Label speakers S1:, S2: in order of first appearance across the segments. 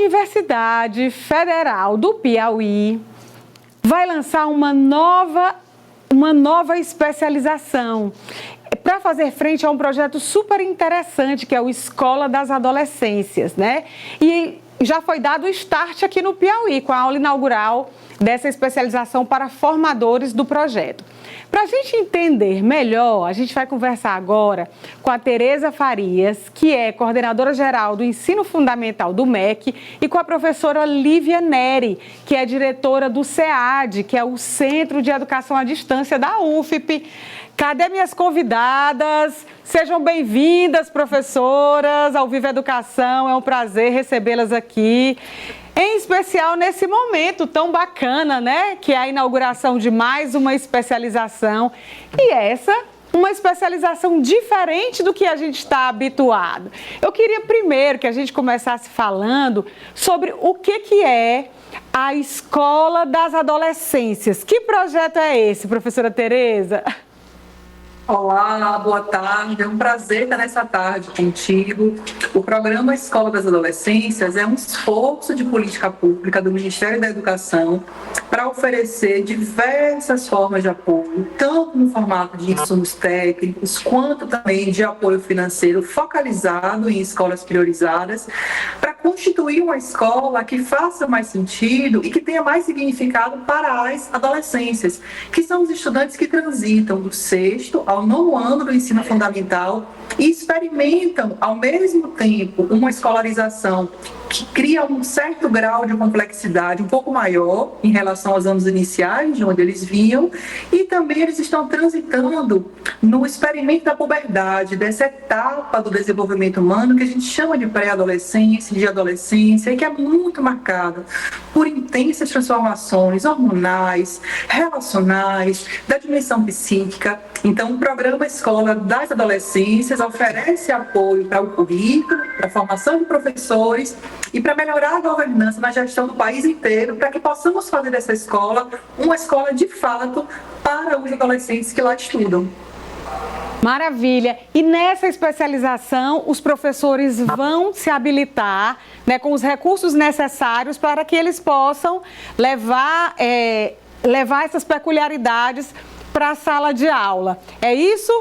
S1: Universidade Federal do Piauí vai lançar uma nova especialização para fazer frente a um projeto super interessante, que é o Escola das Adolescências, né? E já foi dado o start aqui no Piauí, com a aula inaugural dessa especialização para formadores do projeto. Para a gente entender melhor, a gente vai conversar agora com a Tereza Farias, que é coordenadora geral do Ensino Fundamental do MEC, e com a professora Lívia Neri, que é diretora do SEAD, que é o Centro de Educação à Distância da UFP. Cadê minhas convidadas? Sejam bem-vindas, professoras, ao Viva Educação. É um prazer recebê-las aqui. Em especial nesse momento tão bacana, né? Que é a inauguração de mais uma especialização. E essa, uma especialização diferente do que a gente está habituado. Eu queria primeiro que a gente começasse falando sobre o que é a Escola das Adolescências. Que projeto é esse, professora Tereza?
S2: Olá, boa tarde. É um prazer estar nessa tarde contigo. O programa Escola das Adolescências é um esforço de política pública do Ministério da Educação para oferecer diversas formas de apoio, tanto no formato de insumos técnicos, quanto também de apoio financeiro focalizado em escolas priorizadas, para constituir uma escola que faça mais sentido e que tenha mais significado para as adolescências, que são os estudantes que transitam do 6º ao 9º ano do ensino fundamental e experimentam, ao mesmo tempo, uma escolarização que cria um certo grau de complexidade um pouco maior em relação aos anos iniciais, de onde eles vinham, e também eles estão transitando no experimento da puberdade, dessa etapa do desenvolvimento humano que a gente chama de pré-adolescência, de adolescência, e que é muito marcada por intensas transformações hormonais, relacionais, da dimensão psíquica. Então, o programa Escola das Adolescências oferece apoio para o currículo, para a formação de professores e para melhorar a governança na gestão do país inteiro, para que possamos fazer dessa escola uma escola de fato para os adolescentes que lá estudam.
S1: Maravilha! E nessa especialização, os professores vão se habilitar, né, com os recursos necessários para que eles possam levar essas peculiaridades para a sala de aula. É isso?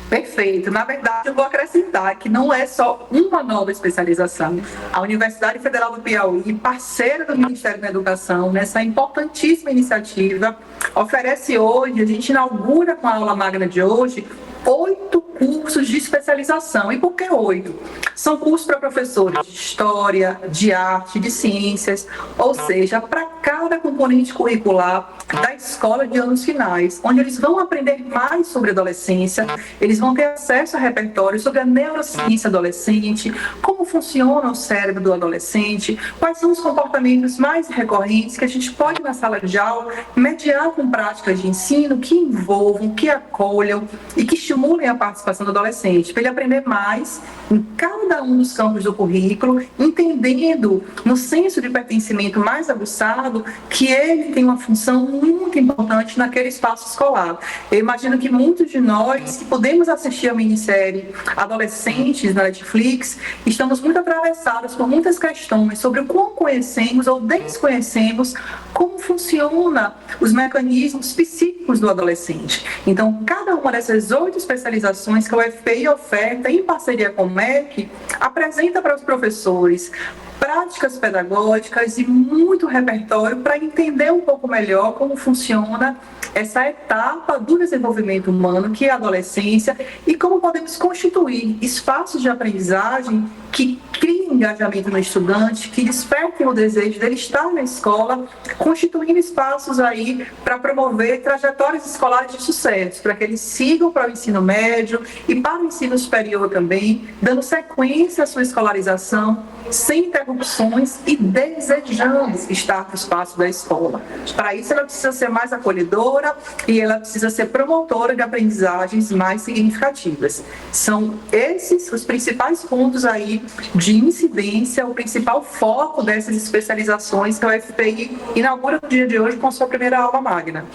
S2: Perfeito. Na verdade, eu vou acrescentar que não é só uma nova especialização. A Universidade Federal do Piauí, parceira do Ministério da Educação, nessa importantíssima iniciativa, oferece hoje, a gente inaugura com a aula magna de hoje, 8 cursos de especialização. E por que 8? São cursos para professores de História, de Arte, de Ciências, ou seja, para cada componente curricular da escola de anos finais, onde eles vão aprender mais sobre adolescência, eles vão ter acesso a repertório sobre a neurociência adolescente, como funciona o cérebro do adolescente, quais são os comportamentos mais recorrentes que a gente pode, na sala de aula, mediar com práticas de ensino que envolvam, que acolham e que estimulem a participação do adolescente, para ele aprender mais em cada um dos campos do currículo, entendendo no senso de pertencimento mais aguçado que ele tem uma função muito importante naquele espaço escolar. Eu imagino que muitos de nós que podemos assistir a minissérie Adolescentes na Netflix, estamos muito atravessados por muitas questões sobre o como conhecemos ou desconhecemos como funciona os mecanismos psíquicos do adolescente. Então, cada uma dessas 8 especializações que a UFPI oferta em parceria com o MEC, apresenta para os professores práticas pedagógicas e muito repertório para entender um pouco melhor como funciona essa etapa do desenvolvimento humano, que é a adolescência, e como podemos constituir espaços de aprendizagem que criem engajamento no estudante, que despertem o desejo dele estar na escola, constituindo espaços aí para promover trajetórias escolares de sucesso, para que eles sigam para o ensino médio e para o ensino superior também, dando sequência à sua escolarização, sem interrupções e desejando estar no espaço da escola. Para isso, ela precisa ser mais acolhedora e ela precisa ser promotora de aprendizagens mais significativas. São esses os principais pontos aí de incidência, o principal foco dessas especializações que a UFPI inaugura no dia de hoje com a sua primeira aula magna.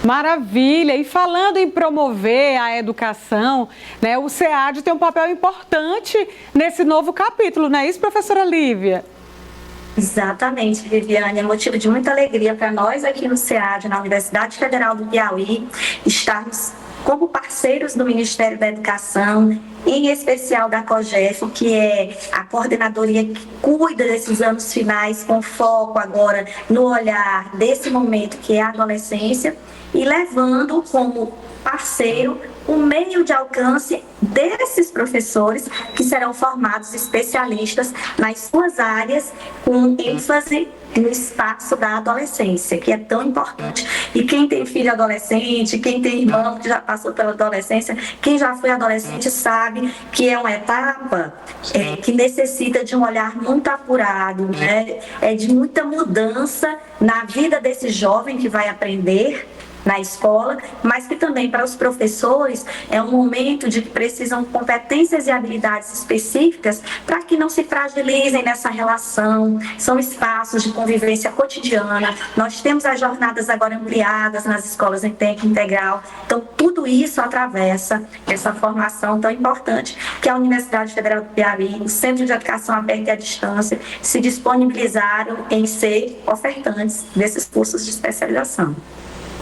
S1: Maravilha! E falando em promover a educação, o SEAD tem um papel importante nesse novo capítulo, não é isso, professora Lívia?
S3: Exatamente, Viviane, é motivo de muita alegria para nós aqui no SEAD, na Universidade Federal do Piauí, estarmos como parceiros do Ministério da Educação, em especial da COGEF, que é a coordenadoria que cuida desses anos finais, com foco agora no olhar desse momento que é a adolescência, e levando como parceiro o meio de alcance desses professores que serão formados especialistas nas suas áreas, com ênfase no espaço da adolescência, que é tão importante. E quem tem filho adolescente, quem tem irmão que já passou pela adolescência, quem já foi adolescente sabe que é uma etapa que necessita de um olhar muito apurado, né? De muita mudança na vida desse jovem que vai aprender na escola, mas que também para os professores é um momento de que precisam competências e habilidades específicas para que não se fragilizem nessa relação. São espaços de convivência cotidiana. Nós temos as jornadas agora ampliadas nas escolas em tempo integral. Então, tudo isso atravessa essa formação tão importante que a Universidade Federal do Piauí, o Centro de Educação Aberta e à Distância, se disponibilizaram em ser ofertantes desses cursos de especialização.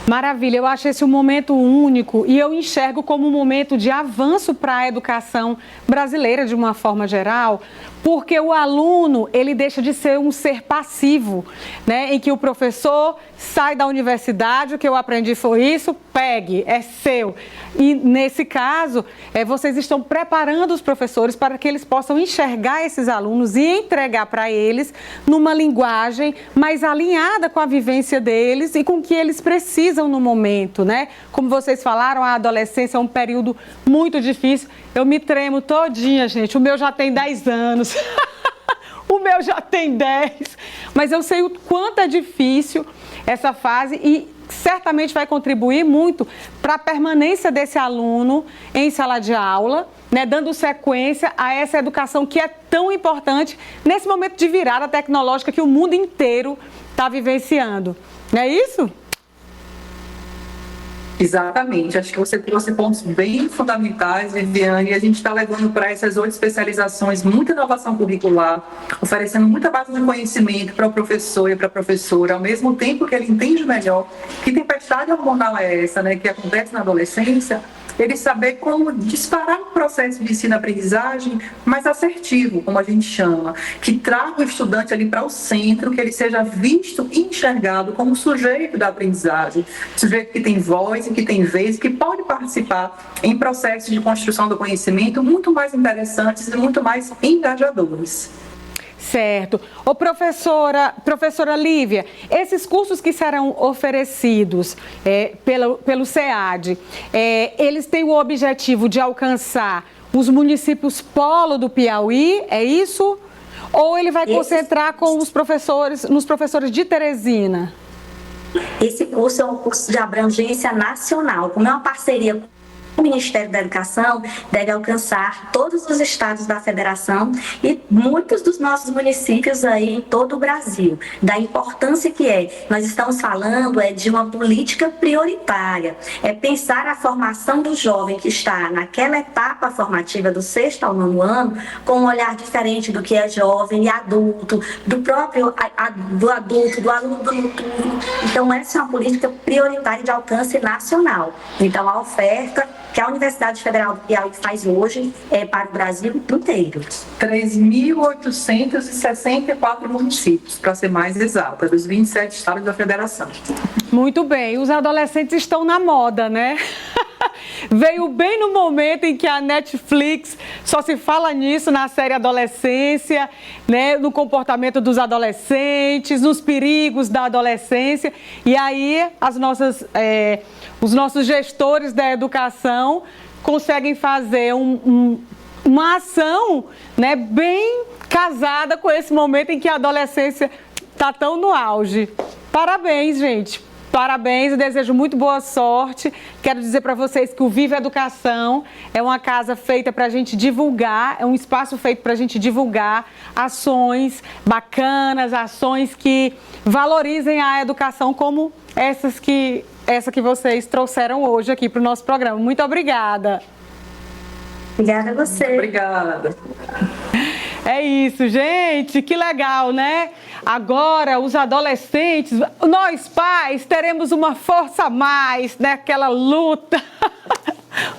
S1: Maravilha, eu acho esse um momento único e eu enxergo como um momento de avanço para a educação brasileira de uma forma geral, porque o aluno, ele deixa de ser um ser passivo, né? Em que o professor sai da universidade, o que eu aprendi foi isso, pegue, é seu. E nesse caso, vocês estão preparando os professores para que eles possam enxergar esses alunos e entregar para eles numa linguagem mais alinhada com a vivência deles e com o que eles precisam no momento, né? Como vocês falaram, a adolescência é um período muito difícil. Eu me tremo todinha, gente. O meu já tem 10 anos. O meu já tem 10. Mas eu sei o quanto é difícil essa fase e certamente vai contribuir muito para a permanência desse aluno em sala de aula, né, dando sequência a essa educação que é tão importante nesse momento de virada tecnológica que o mundo inteiro está vivenciando. Não é isso?
S2: Exatamente, acho que você trouxe pontos bem fundamentais, Viviane, e a gente está levando para essas 8 especializações muita inovação curricular, oferecendo muita base de conhecimento para o professor e para a professora, ao mesmo tempo que ele entende melhor que tempestade hormonal é essa, né, que acontece na adolescência, ele saber como disparar um processo de ensino-aprendizagem mais assertivo, como a gente chama, que traga o estudante ali para o centro, que ele seja visto e enxergado como sujeito da aprendizagem, sujeito que tem voz e que tem vez, que pode participar em processos de construção do conhecimento muito mais interessantes e muito mais engajadores.
S1: Certo. Ô, professora Lívia, esses cursos que serão oferecidos pelo SEAD, eles têm o objetivo de alcançar os municípios polo do Piauí, é isso? Ou ele vai concentrar com os professores, nos professores de Teresina?
S3: Esse curso é um curso de abrangência nacional, como é uma parceria o Ministério da Educação, deve alcançar todos os estados da federação e muitos dos nossos municípios aí em todo o Brasil, da importância que é. Nós estamos falando de uma política prioritária, pensar a formação do jovem que está naquela etapa formativa do 6º ao 9º ano com um olhar diferente do que é jovem e adulto, do próprio do adulto, do aluno do noturno. Então essa é uma política prioritária de alcance nacional. Então a oferta que a Universidade Federal do Piauí faz hoje para o Brasil inteiro.
S2: 3.864 municípios, para ser mais exata, dos 27 estados da federação.
S1: Muito bem, os adolescentes estão na moda, né? Veio bem no momento em que a Netflix só se fala nisso na série Adolescência, né? No comportamento dos adolescentes, nos perigos da adolescência. E aí os nossos gestores da educação conseguem fazer uma ação, né, bem casada com esse momento em que a adolescência está tão no auge. Parabéns, gente. Parabéns, eu desejo muito boa sorte. Quero dizer para vocês que o Viva Educação é uma casa feita para a gente divulgar, é um espaço feito para a gente divulgar ações bacanas, ações que valorizem a educação como essa que vocês trouxeram hoje aqui para o nosso programa. Muito obrigada.
S3: Obrigada a você.
S2: Muito obrigada.
S1: É isso, gente, que legal, né? agora os adolescentes, nós pais teremos uma força a mais naquela luta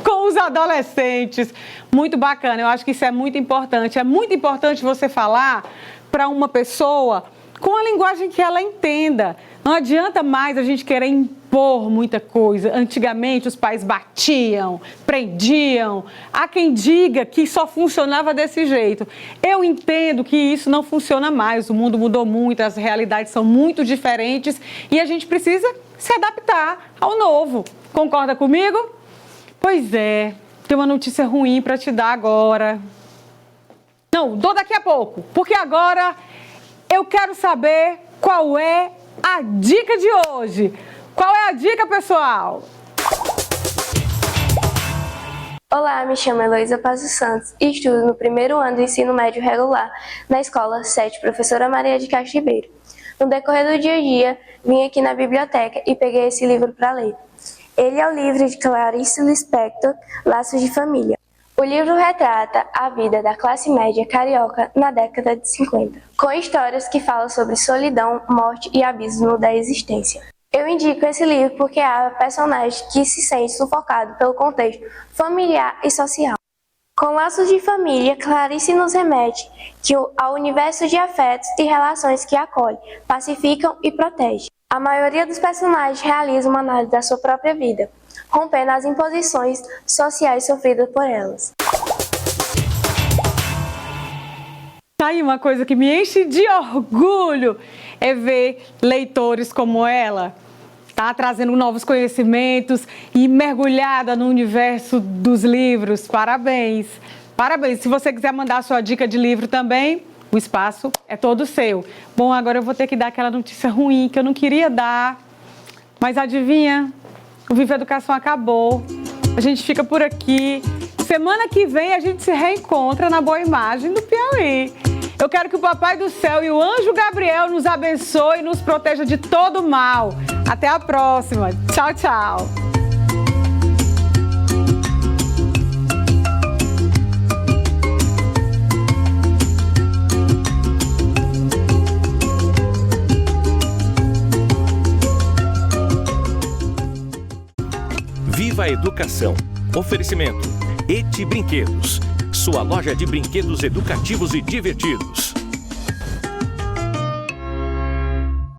S1: com os adolescentes. Muito bacana, eu acho que isso é muito importante. É muito importante você falar para uma pessoa com a linguagem que ela entenda. Não adianta mais a gente querer impor muita coisa. Antigamente os pais batiam, prendiam. Há quem diga que só funcionava desse jeito. Eu entendo que isso não funciona mais. O mundo mudou muito, as realidades são muito diferentes e a gente precisa se adaptar ao novo. Concorda comigo? Pois é, tem uma notícia ruim para te dar agora. Não, dou daqui a pouco, porque agora eu quero saber qual é a dica de hoje. Qual é a dica, pessoal?
S4: Olá, me chamo Heloísa Paz dos Santos e estudo no primeiro ano do ensino médio regular na escola 7 Professora Maria de Castro Ribeiro. No decorrer do dia a dia, vim aqui na biblioteca e peguei esse livro para ler. Ele é o livro de Clarice Lispector, Laços de Família. O livro retrata a vida da classe média carioca na década de 50, com histórias que falam sobre solidão, morte e abismo da existência. Eu indico esse livro porque há personagens que se sentem sufocados pelo contexto familiar e social. Com Laços de Família, Clarice nos remete ao universo de afetos e relações que acolhe, pacificam e protege. A maioria dos personagens realiza uma análise da sua própria vida, rompendo as imposições sociais sofridas por elas.
S1: Tá aí uma coisa que me enche de orgulho, é ver leitores como ela, tá trazendo novos conhecimentos e mergulhada no universo dos livros. Parabéns! Parabéns! Se você quiser mandar a sua dica de livro também, o espaço é todo seu. Bom, agora eu vou ter que dar aquela notícia ruim que eu não queria dar, mas adivinha? O Viva Educação acabou. A gente fica por aqui. Semana que vem a gente se reencontra na Boa Imagem do Piauí. Eu quero que o Papai do Céu e o Anjo Gabriel nos abençoe e nos proteja de todo mal. Até a próxima. Tchau, tchau.
S5: Viva a Educação. Oferecimento. Eti Brinquedos. Sua loja de brinquedos educativos e divertidos.